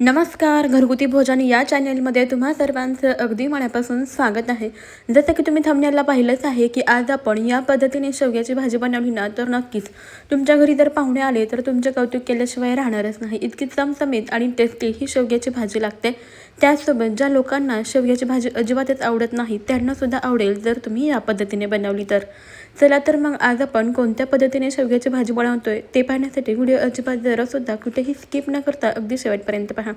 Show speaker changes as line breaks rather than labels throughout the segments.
नमस्कार. घरगुती भोजन या चॅनलमध्ये तुम्हा सर्वांचं अगदी मनापासून स्वागत आहे. जसं की तुम्ही थंबनेलला पाहिलंच आहे की आज आपण या पद्धतीने शेवग्याची भाजी बनवली ना तर नक्कीच तुमच्या घरी जर पाहुणे आले तर तुमचे कौतुक केल्याशिवाय राहणारच नाही. इतकी चमचमीत आणि टेस्टी ही शेवग्याची भाजी लागते. त्याचसोबत ज्या लोकांना शेवग्याची भाजी अजिबातच आवडत नाही त्यांनासुद्धा आवडेल जर तुम्ही या पद्धतीने बनवली तर. चला तर मग आज आपण कोणत्या पद्धतीने शेवग्याची भाजी बनवतोय ते पाहण्यासाठी व्हिडिओ अजिबात जरासुद्धा कुठेही स्किप न करता अगदी शेवटपर्यंत पहा.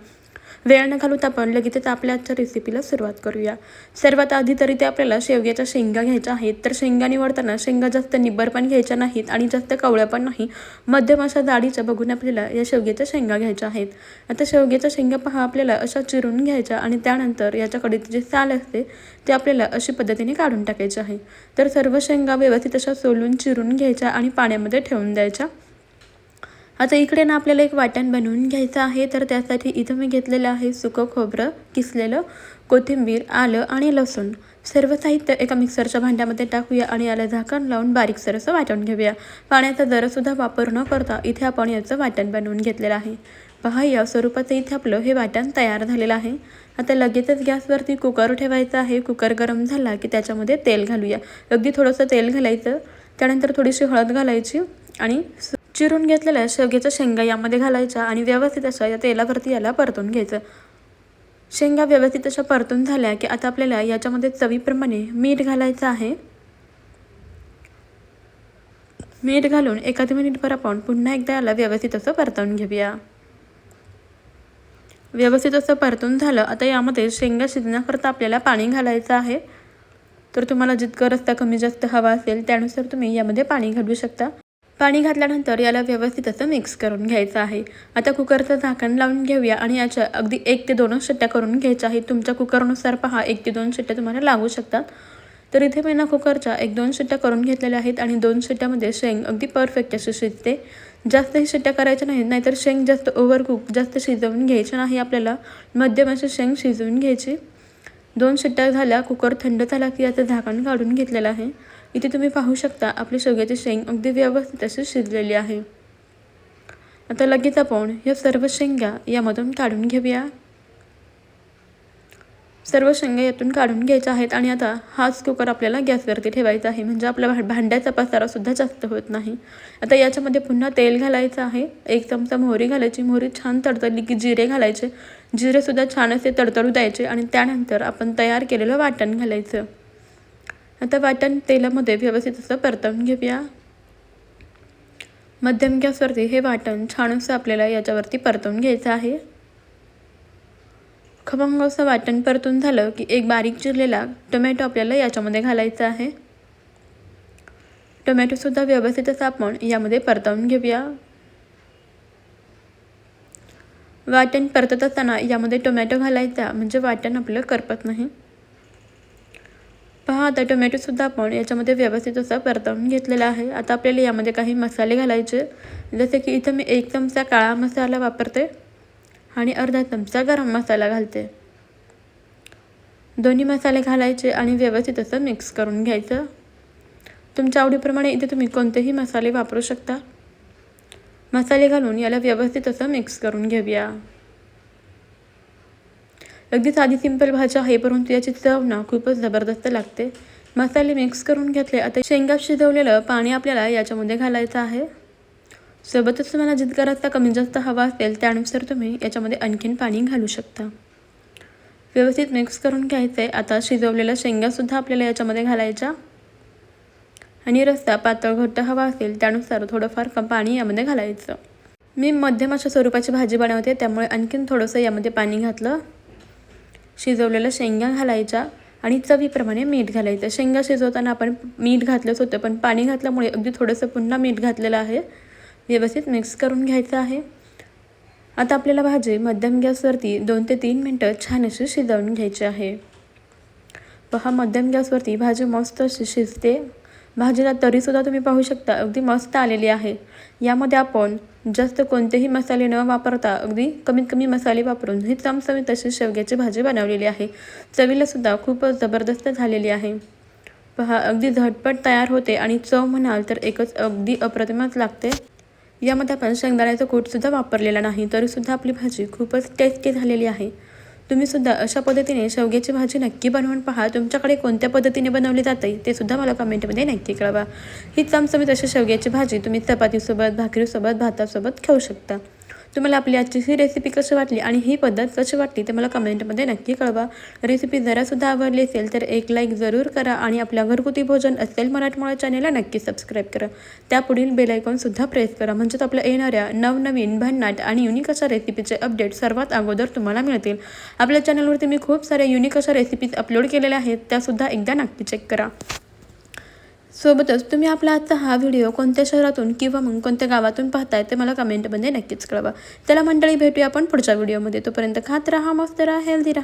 वेळ न घालवता आपण लगेचच आपल्या आजच्या रेसिपीला सुरुवात करूया. सर्वात आधी तरी ते आपल्याला शेवग्याच्या शेंगा घ्यायच्या आहेत. तर शेंगा निवडताना शेंगा जास्त निब्बर पण घ्यायच्या नाहीत आणि जास्त कवळ्या पण नाही, मध्यम अशा जाडीच्या बघून आपल्याला या शेवग्याच्या शेंगा घ्यायच्या आहेत. आता शेवग्याच्या शेंगा पहा आपल्याला अशा चिरून घ्यायच्या आणि त्यानंतर याच्याकडे जे साल असते ते आपल्याला अशी पद्धतीने काढून टाकायचे आहे. तर सर्व शेंगा व्यवस्थित अशा सोलून चिरून घ्यायच्या आणि पाण्यामध्ये ठेवून द्यायच्या. आता इकडे ना आपल्याला एक वाटण बनवून घ्यायचं आहे. तर त्यासाठी इथं मी घेतलेलं आहे सुकं खोबरं किसलेलं, कोथिंबीर, आलं आणि लसूण. सर्व साहित्य एका मिक्सरच्या भांड्यामध्ये टाकूया आणि याला झाकण लावून बारीकसर असं वाटण घेऊया. पाण्याचा जरासुद्धा वापर न करता इथे आपण याचं वाटण बनवून घेतलेलं आहे. पहा या स्वरूपाचं इथे आपलं हे वाटण तयार झालेलं आहे. आता लगेचच गॅसवरती कुकर ठेवायचा आहे. कुकर गरम झाला की त्याच्यामध्ये तेल घालूया. अगदी थोडंसं तेल घालायचं, त्यानंतर थोडीशी हळद घालायची आणि चिरून घेतलेल्या शेवग्याच्या शेंगा यामध्ये घालायच्या आणि व्यवस्थित अशा या तेलावरती याला परतून घ्यायचं. शेंगा व्यवस्थित अशा परतून झाल्या की आता आपल्याला याच्यामध्ये चवीप्रमाणे मीठ घालायचं आहे. मीठ घालून एखाद मिनिटभर आपण पुन्हा एकदा याला व्यवस्थित असं परतवून घेऊया. व्यवस्थित असं परतून झालं. आता यामध्ये शेंगा शिजण्याकरता आपल्याला पाणी घालायचं आहे. तर तुम्हाला जितकं रस्सा कमी जास्त हवा असेल त्यानुसार तुम्ही यामध्ये पाणी घालू शकता. पाणी घातल्यानंतर याला व्यवस्थित असं मिक्स करून घ्यायचं आहे. आता कुकरचं झाकण लावून घेऊया आणि याच्या अगदी 1 ते 2 शिट्ट्या करून घ्यायच्या आहेत. तुमच्या कुकरनुसार पहा 1 ते 2 शिट्ट्या तुम्हाला लागू शकतात. तर इथे मी ना कुकरच्या 1-2 शिट्ट्या करून घेतलेल्या आहेत आणि 2 शिट्ट्यामध्ये शेंग अगदी परफेक्ट अशी शिजते. जास्तही शिट्ट्या करायच्या नाहीत, नाहीतर शेंग जास्त ओव्हरकुक जास्त शिजवून घ्यायची नाही. आपल्याला मध्यम अशी शेंग शिजवून घ्यायची. 2 शिट्ट्या झाल्या. कुकर थंड झाला की याचं झाकण काढून घेतलेलं आहे. इथे तुम्ही पाहू शकता आपली शेवग्याची शेंग अगदी व्यवस्थित अशी शिजलेली आहे. आता लगेच आपण या सर्व शेंगा यामधून काढून घेऊया. सर्व शेंगा यातून काढून घ्यायच्या आहेत आणि आता हाच कुकर आपल्याला गॅसवरती ठेवायचा आहे, म्हणजे आपला भांड्याचा पसारासुद्धा जास्त होत नाही. आता याच्यामध्ये पुन्हा तेल घालायचं आहे. 1 चमचा मोहरी घालायची. मोहरी छान तडतडली की जिरे घालायचे. जिरेसुद्धा छान असे तडतडू द्यायचे आणि त्यानंतर आपण तयार केलेलं वाटण घालायचं. आता वाटण तेलामध्ये व्यवस्थित असं परतवून घेऊया. मध्यम गॅसवरती हे वाटण छान असं आपल्याला याच्यावरती परतवून घ्यायचं आहे. खमंग असं वाटण परतून झालं की एक बारीक चिरलेला टोमॅटो आपल्याला याच्यामध्ये घालायचा आहे. टोमॅटोसुद्धा व्यवस्थित असं आपण यामध्ये परतवून घेऊया. वाटण परतत असताना यामध्ये टोमॅटो घालायचा, म्हणजे वाटण आपलं करपत नाही. पहा आता टोमॅटोसुद्धा आपण याच्यामध्ये व्यवस्थित असं परतवून घेतलेला आहे. आता आपल्याला यामध्ये काही मसाले घालायचे, जसे की इथं मी 1 चमचा काळा मसाला वापरते आणि अर्धा चमचा गरम मसाला घालते. दोन्ही मसाले घालायचे आणि व्यवस्थित असं मिक्स करून घ्यायचं. तुमच्या आवडीप्रमाणे इथे तुम्ही कोणतेही मसाले वापरू शकता. मसाले घालून याला व्यवस्थित असं मिक्स करून घेऊया. अगदी साधी सिंपल भाजी आहे, परंतु याची चव ना खूपच जबरदस्त लागते. मसाले मिक्स करून घेतले. आता शेंगा शिजवलेलं पाणी आपल्याला याच्यामध्ये घालायचं आहे. सोबतच तुम्हाला जितका रस्सा कमी जास्त हवा असेल त्यानुसार तुम्ही याच्यामध्ये आणखीन पाणी घालू शकता. व्यवस्थित मिक्स करून घ्यायचं आहे. आता शिजवलेल्या शेंगासुद्धा आपल्याला याच्यामध्ये घालायच्या आणि रस्सा पातळ घट्ट हवा असेल त्यानुसार थोडंफार पाणी यामध्ये घालायचं. मी मध्यम अशा स्वरूपाची भाजी बनवते त्यामुळे आणखीन थोडंसं यामध्ये पाणी घातलं. शिजवलेल्या शेंगा घालायच्या आणि चवीप्रमाणे मीठ घालायचं. शेंगा शिजवताना आपण मीठ घातलंच होतं, पण पाणी घातल्यामुळे अगदी थोडंसं पुन्हा मीठ घातलेलं आहे. व्यवस्थित मिक्स करून घ्यायचं आहे. आता आपल्याला भाजी मध्यम गॅसवरती 2 ते 3 मिनटं छान अशी शिजवून घ्यायची आहे. पहा मध्यम गॅसवरती भाजी मस्त अशी शिजते. भाजीला तरीसुद्धा तुम्ही पाहू शकता अगदी मस्त आलेली आहे. यामध्ये आपण जास्त कोणतेही मसाले न वापरता अगदी कमीत कमी मसाले वापरून ही चमचमीत अशी शेवग्याची भाजी बनवलेली आहे. चवीलासुद्धा खूपच जबरदस्त झालेली आहे. पहा अगदी झटपट तयार होते आणि चव म्हणाल तर एकच अगदी अप्रतिमच लागते. यामध्ये आपण शेंगदाण्याचं कूटसुद्धा वापरलेला नाही, तरीसुद्धा आपली भाजी खूपच टेस्टी झालेली आहे. तुम्हीसुद्धा अशा पद्धतीने शेवग्याची भाजी नक्की बनवून पहा. तुमच्याकडे कोणत्या पद्धतीने बनवली जाते ते सुद्धा मला कमेंटमध्ये नक्की कळवा. ही चमचमीत अशी शेवग्याची भाजी तुम्ही चपातीसोबत, भाकरीसोबत, भातासोबत खाऊ शकता. तुम्हाला आपली आजची ही रेसिपी कशी वाटली आणि ही पद्धत कशी वाटली ते मला कमेंटमध्ये नक्की कळवा. रेसिपी जरासुद्धा आवडली असेल तर एक लाईक जरूर करा आणि आपल्या घरगुती भोजन असेल मराठमोळा चॅनलला नक्की सबस्क्राईब करा. त्यापुढील बेल आयकॉनसुद्धा प्रेस करा, म्हणजेच आपल्या येणाऱ्या नवनवीन भन्नाट आणि युनिक अशा रेसिपीचे अपडेट सर्वात अगोदर तुम्हाला मिळतील. आपल्या चॅनलवरती मी खूप साऱ्या युनिक अशा रेसिपीज अपलोड केलेल्या आहेत, त्यासुद्धा एकदा नक्की चेक करा. सोबतच तुम्ही आपला आजचा हा व्हिडिओ कोणत्या शहरातून किंवा मग कोणत्या गावातून पाहताय ते मला कमेंटमध्ये नक्कीच कळवा. चला मंडळी, भेटूया आपण पुढच्या व्हिडिओमध्ये. तोपर्यंत खात राहा, मस्त राहा, हेल्दी राहा.